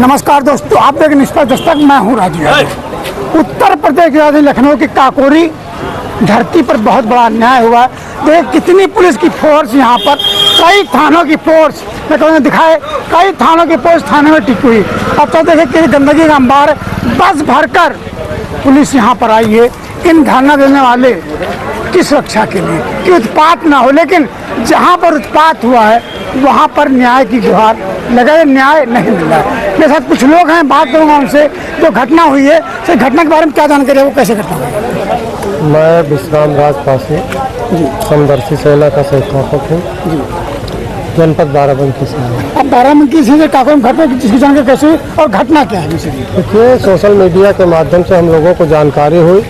नमस्कार दोस्तों, आप देख निष्पक्ष दस्तक, मैं हूं राजू यादव। उत्तर प्रदेश की राजधानी लखनऊ की काकोरी धरती पर बहुत बड़ा अन्याय हुआ। देख कितनी पुलिस की फोर्स यहाँ पर, कई थानों की फोर्स, मैं कहूँगा दिखाए, कई थानों की फोर्स थाने में टिकी हुई। अब तो देखे कि गंदगी का अंबार, बस भरकर पुलिस यहाँ पर आई है इन धरना देने वाले की सुरक्षा के लिए कि उत्पात ना हो। लेकिन जहाँ पर उत्पात हुआ है वहाँ पर न्याय की गुहार लगाए, न्याय नहीं मिला। मेरे साथ कुछ लोग हैं, बात करूँगा उनसे। जो घटना हुई है, तो घटना के बारे में क्या जानकारी है, वो कैसे घटना हुई? मैं विश्राम राज पासी समदर्शी सेना का संस्थापक हूँ, जनपद बाराबंकी से। अब बाराबंकी से काकोरी घर पर जिसकी जानकारी कैसे हुई और घटना क्या है? देखिए, सोशल मीडिया के माध्यम से हम लोगों को जानकारी हुई,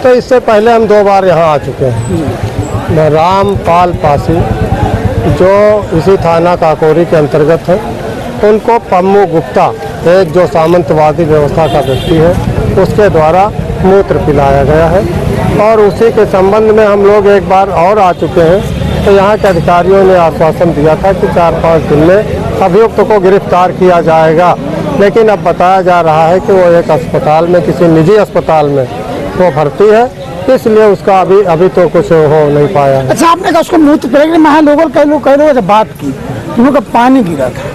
तो इससे पहले हम 2 बार यहाँ आ चुके हैं। रामपाल पासी जो इसी थाना काकोरी के अंतर्गत है, उनको पम्मू गुप्ता, एक जो सामंतवादी व्यवस्था का व्यक्ति है, उसके द्वारा मूत्र पिलाया गया है और उसी के संबंध में हम लोग एक बार और आ चुके हैं। तो यहाँ के अधिकारियों ने आश्वासन दिया था कि 4-5 दिन में अभियुक्त को गिरफ्तार किया जाएगा, लेकिन अब बताया जा रहा है कि वो एक अस्पताल में, किसी निजी अस्पताल में वो भर्ती है, इसलिए उसका अभी तो कुछ हो नहीं पाया है। अच्छा, आपने कहा उसको मूत्र पिलाया, मैं लोगों कई लोगों से बात की, उन लोगों का पानी गिरा था,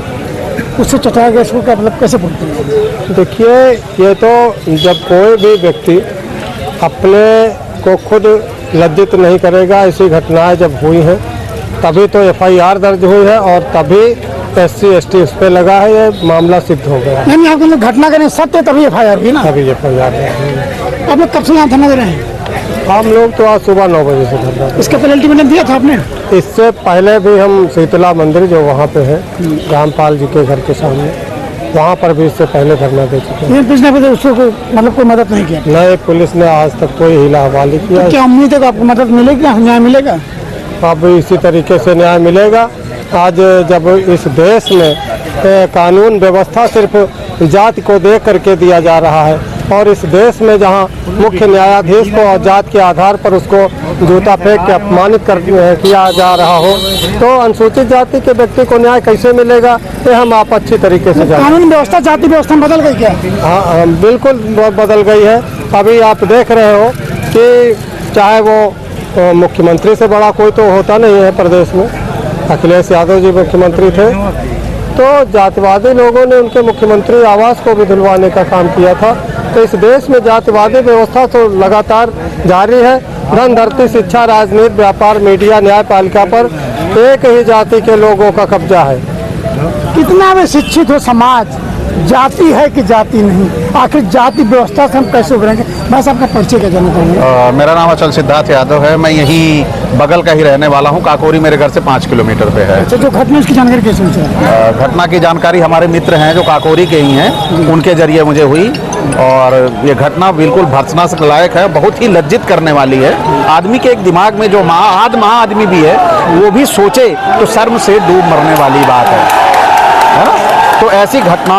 उससे चटाया गया, इसको क्या मतलब कैसे बोलते हैं? देखिए, ये तो जब कोई भी व्यक्ति अपने को खुद लज्जित नहीं करेगा, ऐसी घटनाएं जब हुई हैं तभी तो FIR दर्ज हुई है और तभी SC/ST उस पर लगा है, ये मामला सिद्ध हो गया। नहीं, आपको घटना करने सत्य तभी FIR हुई ना? तभी FIR। आप लोग कब से यहाँ धरना दे रहे हैं? हम लोग तो आज सुबह 9 बजे से धरना। इसका पहले अल्टीमेटम दिया था आपने? इससे पहले भी हम शीतला मंदिर जो वहाँ पे है, रामपाल जी के घर के सामने, वहाँ पर भी इससे पहले धरना दे चुके हैं। पिछले बजे उसको मतलब कोई मदद नहीं किया? नहीं, पुलिस ने आज तक कोई हिला हवाली किया। तो क्या उम्मीद है कि आपको मदद मिलेगी, न्याय मिलेगा? अब इसी तरीके से न्याय मिलेगा। आज जब इस देश में कानून व्यवस्था सिर्फ जाति को देख करके दिया जा रहा है और इस देश में जहां मुख्य न्यायाधीश को जात के आधार पर उसको जूता फेंक के अपमानित किया जा रहा हो, तो अनुसूचित जाति के व्यक्ति को न्याय कैसे मिलेगा, ये हम आप अच्छी तरीके से जानते हैं। कानून व्यवस्था, जाति व्यवस्था बदल गई क्या? हाँ, बिल्कुल बदल गई है। अभी आप देख रहे हो कि चाहे वो मुख्यमंत्री से बड़ा कोई तो होता नहीं है प्रदेश में। अखिलेश यादव जी मुख्यमंत्री थे, तो जातिवादी लोगों ने उनके मुख्यमंत्री आवास को भी धुलवाने का काम किया था। तो इस देश में जातिवादी व्यवस्था तो लगातार जारी है। धन, धरती, शिक्षा, राजनीति, व्यापार, मीडिया, न्यायपालिका पर एक ही जाति के लोगों का कब्जा है। कितना भी शिक्षित हो समाज, जाति है कि जाति नहीं, आखिर जाति व्यवस्था से हम कैसे उभरेंगे? बस आपका परिचय क्या जानना चाहूँगा? मेरा नाम अचल सिद्धार्थ यादव है। मैं यहीं बगल का ही रहने वाला हूँ। काकोरी मेरे घर से 5 किलोमीटर पे है। अच्छा, जो घटना उसकी जानकारी कैसे हुई? घटना की जानकारी हमारे मित्र हैं जो काकोरी के ही हैं, उनके जरिए मुझे हुई और ये घटना बिल्कुल भर्त्सना लायक है, बहुत ही लज्जित करने वाली है। आदमी के एक दिमाग में जो महा आदमी भी है वो भी सोचे तो शर्म से डूब मरने वाली बात है ना? तो ऐसी घटना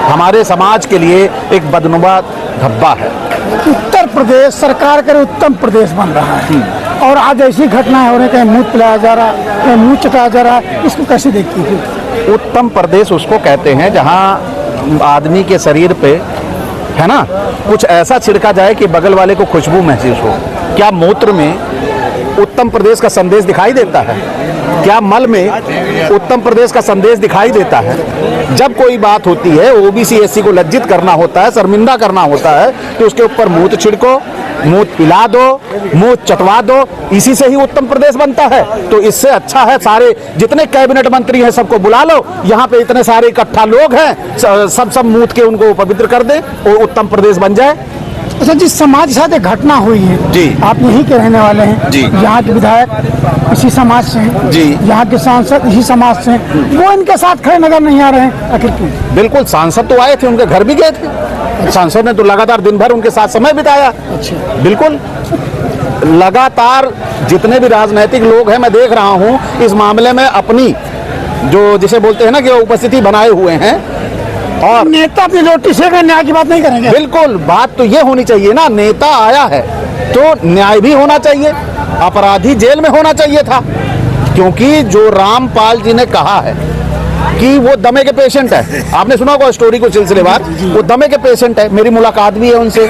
हमारे समाज के लिए एक बदनुमा धब्बा है। उत्तर प्रदेश सरकार करे उत्तम प्रदेश बन रहा है और आज ऐसी घटनाएं हो रही, कहीं मुंह पिलाया जा रहा है, कहीं मुंह चटाया जा रहा है, इसको कैसे देखती है? उत्तम प्रदेश उसको कहते हैं जहां आदमी के शरीर पे, है ना, कुछ ऐसा छिड़का जाए कि बगल वाले को खुशबू महसूस हो। क्या मूत्र में उत्तम प्रदेश का संदेश दिखाई देता है? क्या मल में उत्तम प्रदेश का संदेश दिखाई देता है? जब कोई बात होती है, OBC SC को लज्जित करना होता है, शर्मिंदा करना होता है, तो उसके ऊपर मूत्र छिड़को, मुंह पिला दो, मुंह चटवा दो, इसी से ही उत्तम प्रदेश बनता है। तो इससे अच्छा है सारे जितने कैबिनेट मंत्री हैं सबको बुला लो, यहाँ पे इतने सारे इकट्ठा लोग हैं, सब मूत के उनको पवित्र कर दे और उत्तम प्रदेश बन जाए। अच्छा, जिस समाज के साथ एक घटना हुई है जी, आप यहीं के रहने वाले हैं जी, यहाँ के विधायक इसी समाज से हैं जी, यहाँ के सांसद इसी समाज से हैं, वो इनके साथ खड़े नजर नहीं आ रहे हैं, आखिर क्यों? बिल्कुल, सांसद तो आए थे, उनके घर भी गए थे। सांसद ने तो लगातार दिन भर उनके साथ समय बिताया। अच्छा, बिल्कुल, लगातार जितने भी राजनीतिक लोग हैं, मैं देख रहा हूं इस मामले में अपनी जो जिसे बोलते हैं ना कि उपस्थिति बनाए हुए हैं। और नेता अपनी रोटी सेक रहे, न्याय की बात नहीं करेंगे? बिल्कुल, बात तो ये होनी चाहिए ना, नेता आया है तो न्याय भी होना चाहिए, अपराधी जेल में होना चाहिए था, क्योंकि जो रामपाल जी ने कहा है कि वो दमे के पेशेंट है। आपने सुना होगा स्टोरी को सिलसिलेवार, वो दमे के पेशेंट है, मेरी मुलाकात भी है उनसे,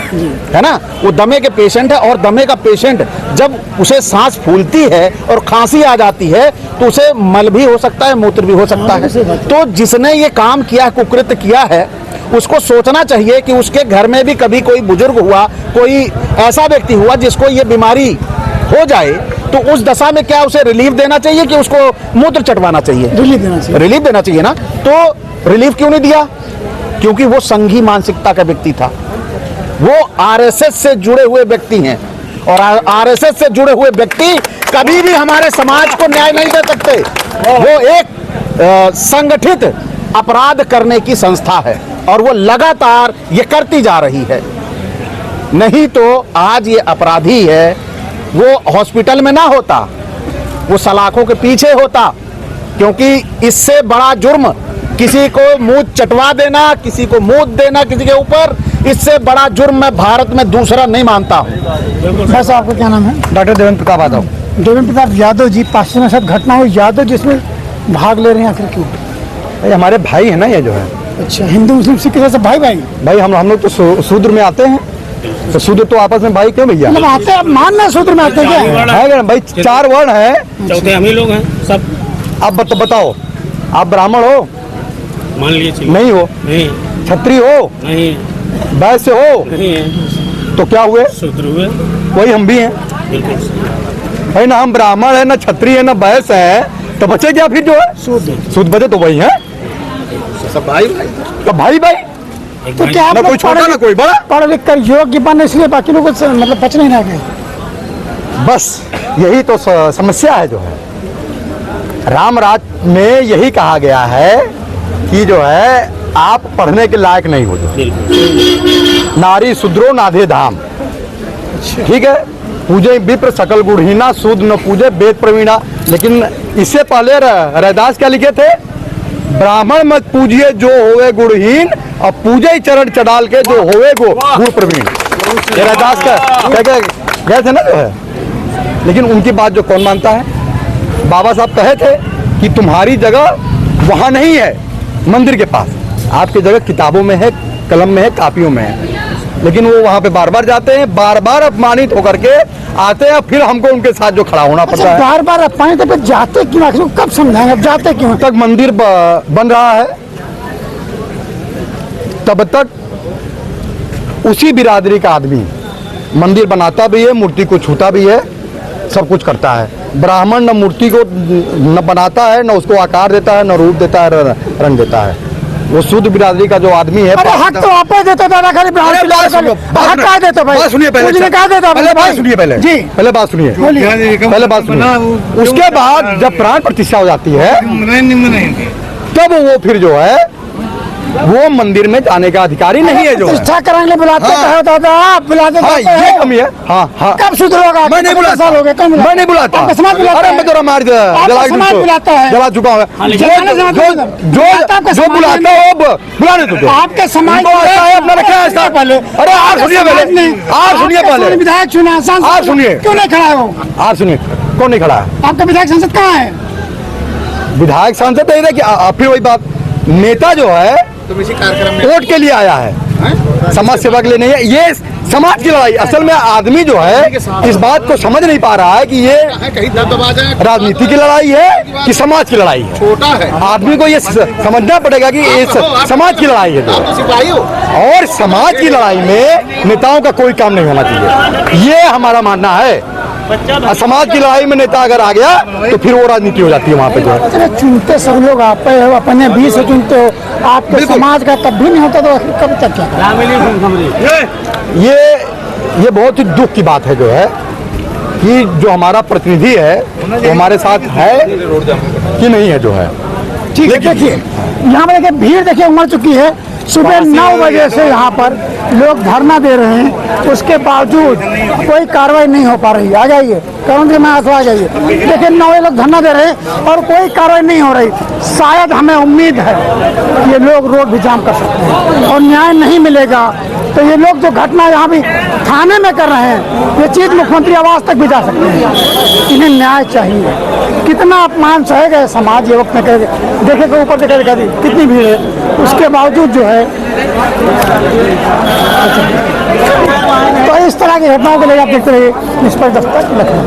है ना। वो दमे के पेशेंट है और दमे का पेशेंट जब उसे सांस फूलती है और खांसी आ जाती है तो उसे मल भी हो सकता है, मूत्र भी हो सकता है। तो जिसने ये काम किया, कुकृत्य किया है, उसको सोचना चाहिए कि उसके घर में भी कभी कोई बुजुर्ग हुआ, कोई ऐसा व्यक्ति हुआ जिसको ये बीमारी हो जाए, तो उस दशा में क्या उसे रिलीफ देना चाहिए कि उसको मूत्र चटवाना चाहिए? रिलीफ देना चाहिए। रिलीफ देना चाहिए ना। तो रिलीफ क्यों नहीं दिया? क्योंकि वो संघी मानसिकता का व्यक्ति था, वो आरएसएस से जुड़े हुए व्यक्ति हैं और आरएसएस से जुड़े हुए व्यक्ति कभी भी हमारे समाज को न्याय नहीं दे सकते। वो एक संगठित अपराध करने की संस्था है और वो लगातार ये करती जा रही है। नहीं तो आज ये अपराधी है, वो हॉस्पिटल में ना होता, वो सलाखों के पीछे होता, क्योंकि इससे बड़ा जुर्म किसी को मुंह चटवा देना, किसी को मूत देना किसी के ऊपर, इससे बड़ा जुर्म मैं भारत में दूसरा नहीं मानता हूँ। बस आपका क्या नाम है? डॉक्टर देवेंद्र प्रताप यादव। देवेंद्र प्रताप यादव जी, पाकिस्तान के साथ घटना हुई, यादव जिसमें भाग ले रहे हैं, आखिर क्यों? भाई हमारे भाई है ना ये जो है। अच्छा, हिंदू मुस्लिम सिख के सब भाई भाई भाई हम लोग तो शूद्र में आते हैं, तो शूद्र तो आपस में भाई क्यों भैया? मतलब आते हैं, मानना सूत्र में आते हैं क्या? है क्या भाई? 4 वर्ण है, चौथे हम ही लोग हैं सब। आप बताओ, आप ब्राह्मण हो? मान लीजिए नहीं हो। नहीं, क्षत्रिय हो? नहीं, वैश्य हो? नहीं है, तो क्या हुए? शूद्र हुए। वही हम भी हैं बिल्कुल भाई, ना हम ब्राह्मण है, ना क्षत्रिय है, ना वैश्य है, तो बचे क्या फिर जो है? शुद्ध बचे तो वही है, सब भाई भाई। तो भाई भाई, तो क्या आप ना कोई लोग छोटा ना कोई बड़ा। पढ़ लिख कर योग्य बने इसलिए बाकी लोगों से मतलब बच नहीं रह गए? बस यही तो समस्या है जो है। राम राज में यही कहा गया है कि जो है आप पढ़ने के लायक नहीं हो, जो नारी शूद्रो नाधे धाम, ठीक है। पूजे विप्र सकल गुणहीना, शूद्र न पूजे वेद प्रवीणा। लेकिन इससे पहले रैदास क्या लिखे थे? ब्राह्मण मत पूजिए जो होवे गुणहीन, और पूजे चरण चढ़ाल के जो होवे गुण प्रवीण। ये रैदास का गए थे ना जो है। लेकिन उनकी बात जो कौन मानता है? बाबा साहब कहे थे कि तुम्हारी जगह वहाँ नहीं है मंदिर के पास, आपकी जगह किताबों में है, कलम में है, कापियों में है। लेकिन वो वहाँ पे बार बार जाते हैं, बार बार अपमानित होकर के आते हैं, फिर हमको उनके साथ जो खड़ा होना पड़ता है। बार बार अपमानित पे जाते क्यों? आखिर कब समझाएंगे अब जाते क्यों? तक मंदिर बन रहा है, तब तक उसी बिरादरी का आदमी मंदिर बनाता भी है, मूर्ति को छूता भी है, सब कुछ करता है। ब्राह्मण न मूर्ति को न बनाता है, न उसको आकार देता है, न रूप देता है, रंग देता है। वो शुद्ध बिरादरी का जो आदमी है। अरे हक तो आप ही देते थे ना, खाली ब्राह्मण की लड़ाई कर लो। हक कहाँ देते भाई? बात सुनिए पहले, मुझे कहा देता पहले बात सुनिए, पहले जी, पहले बात सुनिए, पहले बात सुनिए। उसके बाद जब प्राण प्रतिष्ठा हो जाती है, तब वो फिर जो है वो मंदिर में जाने का अधिकारी नहीं है जो है। प्रतिष्ठा कराने बुलाते हाँ। दादा, आप बुलाते हाँ, जाते ये हैं। कमी है। हाँ हाँ, कब सुधरोगा? मैं नहीं बुलाता, साल हो गए, कब मैं नहीं बुलाता। आपका समाज बुलाता अरे है। मैं तो रामायण आपका समाज बुलाता है। जला चुका हूँ। जो बुलाता हो बुलाने दो। आपके समाज अपना रखा है ऐसा। पहले। अरे आप सुनिए पहले, आप सुनिए पहले, विधायक चुना, आप सुनिए। क्यों नहीं खड़ा है वो? आप सुनिए, कौन नहीं खड़ा है? आपका विधायक संसद कहाँ है? विधायक सांसद नहीं कि फिर वही बात, नेता जो है वोट के लिए आया है, समाज सेवा के लिए नहीं है। ये समाज की लड़ाई, असल में आदमी जो है इस बात को समझ नहीं पा रहा है कि ये राजनीति की लड़ाई है कि समाज की लड़ाई है। छोटा है, आदमी को ये समझना पड़ेगा कि ये समाज की लड़ाई है जो, सिपाही हो। और समाज की लड़ाई में नेताओं का कोई काम नहीं होना चाहिए, ये हमारा मानना है। और समाज की लड़ाई में नेता अगर आ गया तो फिर वो राजनीति हो जाती है वहाँ पे जो है। अरे चुनते सब लोग आप पे हो, अपने बीच से चुनते हो, आपके समाज का तब भी नहीं होता तो कब तक क्या? ये बहुत ही दुख की बात है जो है कि जो हमारा प्रतिनिधि है वो हमारे साथ है कि नहीं है जो है। ठीक है, देखिए यहाँ पर देखिए भीड़ देखिए उमड़ चुकी है, सुबह 9 बजे से यहाँ पर लोग धरना दे रहे हैं, उसके बावजूद कोई कार्रवाई नहीं हो पा रही। आ जाइए करुण के मैं आ जाइए, देखिए 9 लोग धरना दे रहे हैं और कोई कार्रवाई नहीं हो रही। शायद हमें उम्मीद है ये लोग रोड भी जाम कर सकते हैं और न्याय नहीं मिलेगा तो ये लोग जो घटना यहाँ भी थाने में कर रहे हैं, ये चीज़ मुख्यमंत्री आवास तक भी जा सकते हैं। इन्हें न्याय चाहिए। कितना अपमान सहेगा समाज ये वक्त में करेगा, देखेगा ऊपर देखेगा कितनी भीड़ है, उसके बावजूद जो है। तो इस तरह की घटनाओं को लेकर आप देखते रहिए निष्पक्ष दस्तक लखनऊ।